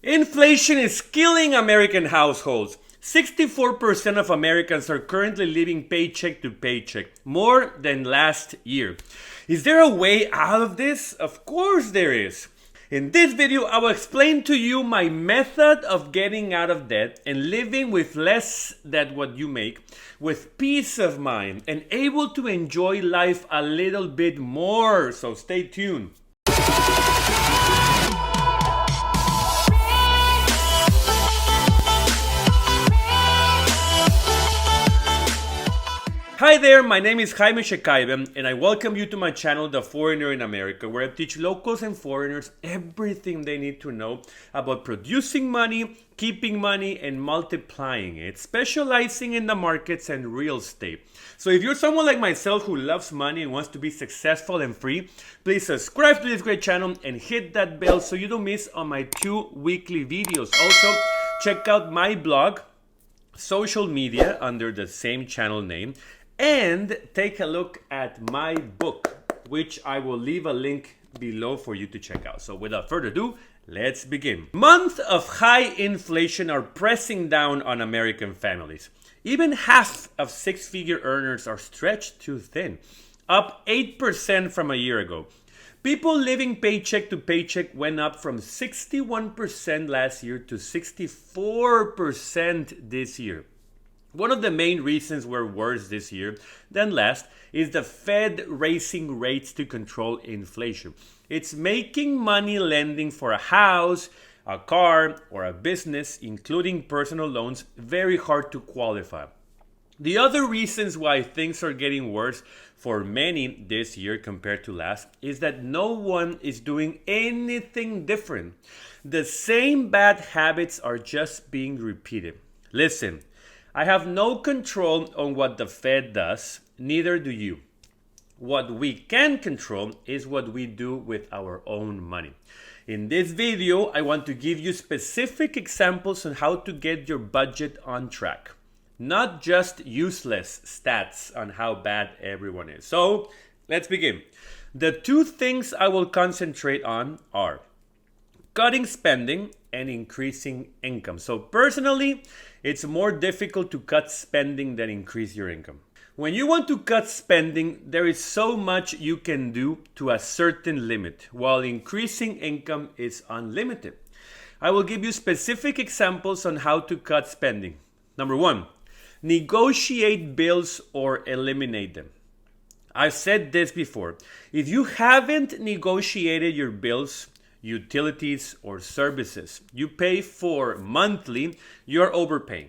Inflation is killing American households. 64% of Americans are currently living paycheck to paycheck, more than last year. Is there a way out of this? Of course there is. In this video, I will explain to you my method of getting out of debt and living with less than what you make, with peace of mind and able to enjoy life a little bit more. So stay tuned. Hi there, my name is Jaime Shekaiben, and I welcome you to my channel, The Foreigner in America, where I teach locals and foreigners everything they need to know about producing money, keeping money, and multiplying it, specializing in the markets and real estate. So if you're someone like myself who loves money and wants to be successful and free, please subscribe to this great channel and hit that bell so you don't miss on my 2 weekly videos. Also, check out my blog, social media under the same channel name, and take a look at my book, which I will leave a link below for you to check out. So without further ado, let's begin. Months of high inflation are pressing down on American families. Even half of six-figure earners are stretched too thin, up 8% from a year ago. People living paycheck to paycheck went up from 61% last year to 64% this year. One of the main reasons we're worse this year than last is the Fed raising rates to control inflation. It's making money lending for a house, a car, or a business, including personal loans, very hard to qualify. The other reasons why things are getting worse for many this year compared to last is that no one is doing anything different. The same bad habits are just being repeated. Listen, I have no control on what the Fed does, neither do you. What we can control is what we do with our own money. In this video, I want to give you specific examples on how to get your budget on track, not just useless stats on how bad everyone is. So, let's begin. The 2 things I will concentrate on are cutting spending and increasing income. So personally, it's more difficult to cut spending than increase your income. When you want to cut spending, there is so much you can do to a certain limit, while increasing income is unlimited. I will give you specific examples on how to cut spending. Number 1, negotiate bills or eliminate them. I've said this before. If you haven't negotiated your bills, utilities, or services you pay for monthly, you're overpaying.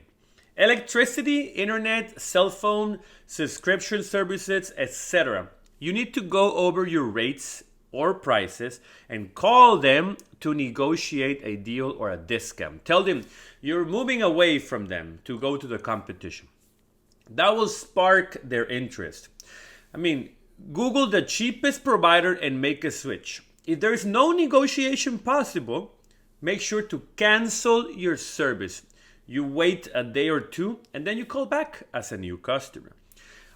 Electricity, internet, cell phone, subscription services, etc. You need to go over your rates or prices and call them to negotiate a deal or a discount. Tell them you're moving away from them to go to the competition. That will spark their interest. Google the cheapest provider and make a switch. If there is no negotiation possible, make sure to cancel your service. You wait a day or 2 and then you call back as a new customer.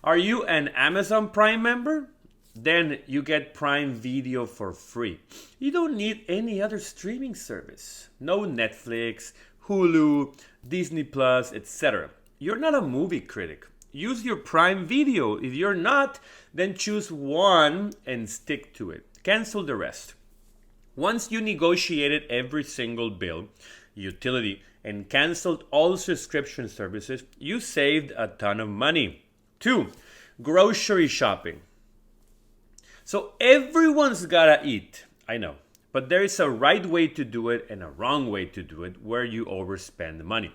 Are you an Amazon Prime member? Then you get Prime Video for free. You don't need any other streaming service. No Netflix, Hulu, Disney Plus, etc. You're not a movie critic. Use your Prime Video. If you're not, then choose one and stick to it. Cancel the rest. Once you negotiated every single bill, utility, and canceled all subscription services, you saved a ton of money. 2, grocery shopping. So everyone's gotta eat, I know, but there is a right way to do it and a wrong way to do it where you overspend the money.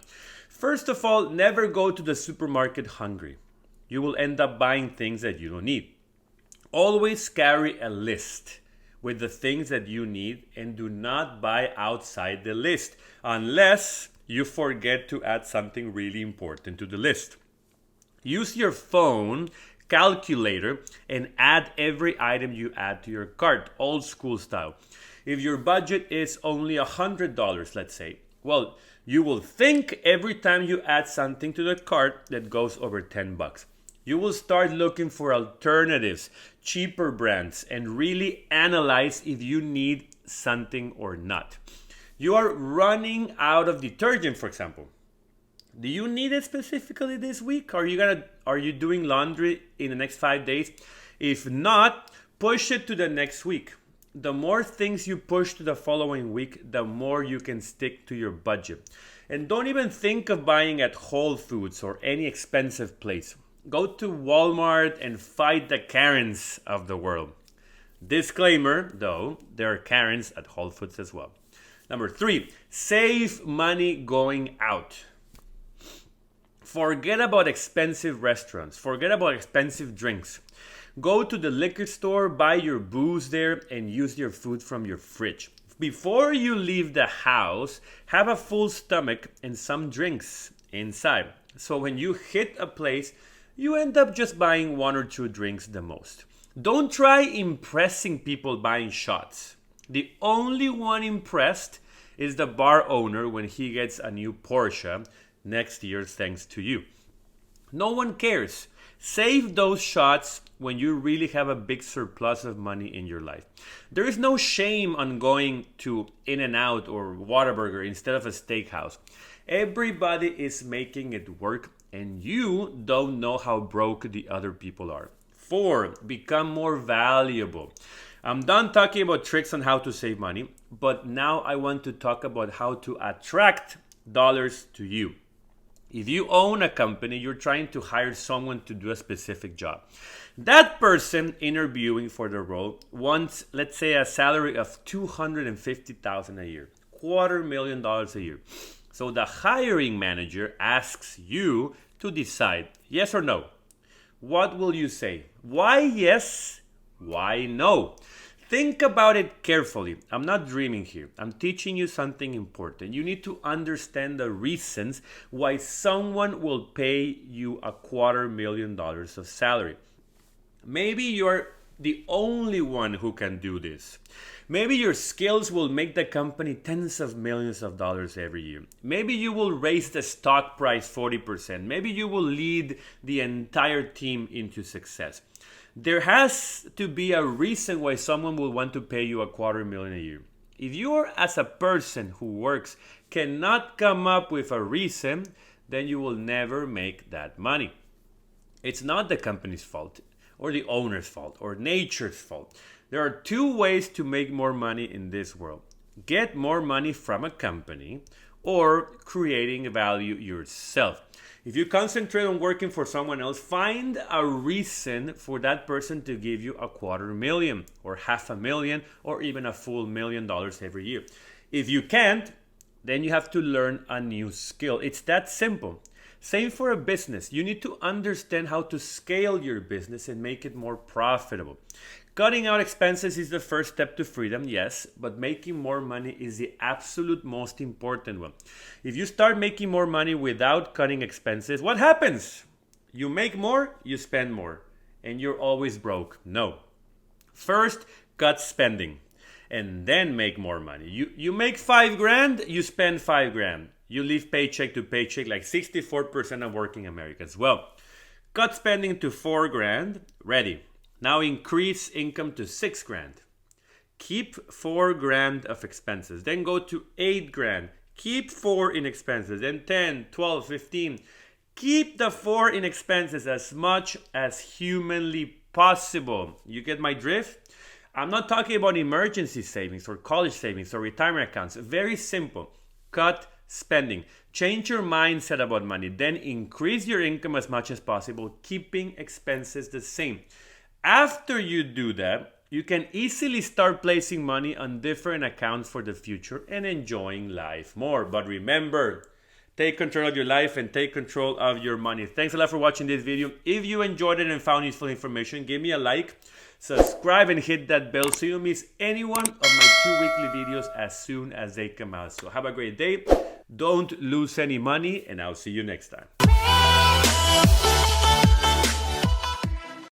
First of all, never go to the supermarket hungry. You will end up buying things that you don't need. Always carry a list with the things that you need and do not buy outside the list unless you forget to add something really important to the list. Use your phone calculator and add every item you add to your cart, old school style. If your budget is only $100, let's say, well, you will think every time you add something to the cart that goes over $10. You will start looking for alternatives, cheaper brands, and really analyze if you need something or not. You are running out of detergent, for example. Do you need it specifically this week? Are you doing laundry in the next 5 days? If not, push it to the next week. The more things you push to the following week, the more you can stick to your budget. And don't even think of buying at Whole Foods or any expensive place. Go to Walmart and fight the Karens of the world. Disclaimer, though, there are Karens at Whole Foods as well. Number 3, save money going out. Forget about expensive restaurants. Forget about expensive drinks. Go to the liquor store, buy your booze there, and use your food from your fridge. Before you leave the house, have a full stomach and some drinks inside. So when you hit a place, you end up just buying 1 or 2 drinks the most. Don't try impressing people buying shots. The only one impressed is the bar owner when he gets a new Porsche next year thanks to you. No one cares. Save those shots when you really have a big surplus of money in your life. There is no shame on going to In-N-Out or Whataburger instead of a steakhouse. Everybody is making it work, and you don't know how broke the other people are. 4, become more valuable. I'm done talking about tricks on how to save money, but now I want to talk about how to attract dollars to you. If you own a company, you're trying to hire someone to do a specific job. That person interviewing for the role wants, let's say, a salary of $250,000 a year, $250,000 a year. So the hiring manager asks you to decide yes or no. What will you say? Why yes? Why no? Think about it carefully. I'm not dreaming here. I'm teaching you something important. You need to understand the reasons why someone will pay you $250,000 of salary. Maybe you're the only one who can do this. Maybe your skills will make the company tens of millions of dollars every year. Maybe you will raise the stock price 40%. Maybe you will lead the entire team into success. There has to be a reason why someone will want to pay you $250,000 a year. If you, as a person who works, cannot come up with a reason, then you will never make that money. It's not the company's fault, or the owner's fault, or nature's fault. There are 2 ways to make more money in this world. Get more money from a company, or creating value yourself. If you concentrate on working for someone else, find a reason for that person to give you $250,000 or $500,000 or even a full $1 million every year. If you can't, then you have to learn a new skill. It's that simple. Same for a business. You need to understand how to scale your business and make it more profitable. Cutting out expenses is the first step to freedom, yes, but making more money is the absolute most important one. If you start making more money without cutting expenses, what happens? You make more, you spend more, and you're always broke. No. First, cut spending, and then make more money. You make $5,000, you spend $5,000. You live paycheck to paycheck like 64% of working Americans. Well, cut spending to $4,000, ready. Now increase income to $6,000. Keep $4,000 of expenses. Then go to $8,000. Keep 4 in expenses. Then 10, 12, 15. Keep the 4 in expenses as much as humanly possible. You get my drift? I'm not talking about emergency savings or college savings or retirement accounts. Very simple. Cut spending. Change your mindset about money. Then increase your income as much as possible, keeping expenses the same. After you do that, you can easily start placing money on different accounts for the future and enjoying life more. But remember, take control of your life and take control of your money. Thanks a lot for watching this video. If you enjoyed it and found useful information, give me a like, subscribe, and hit that bell so you don't miss any one of my 2 weekly videos as soon as they come out. So have a great day. Don't lose any money, and I'll see you next time.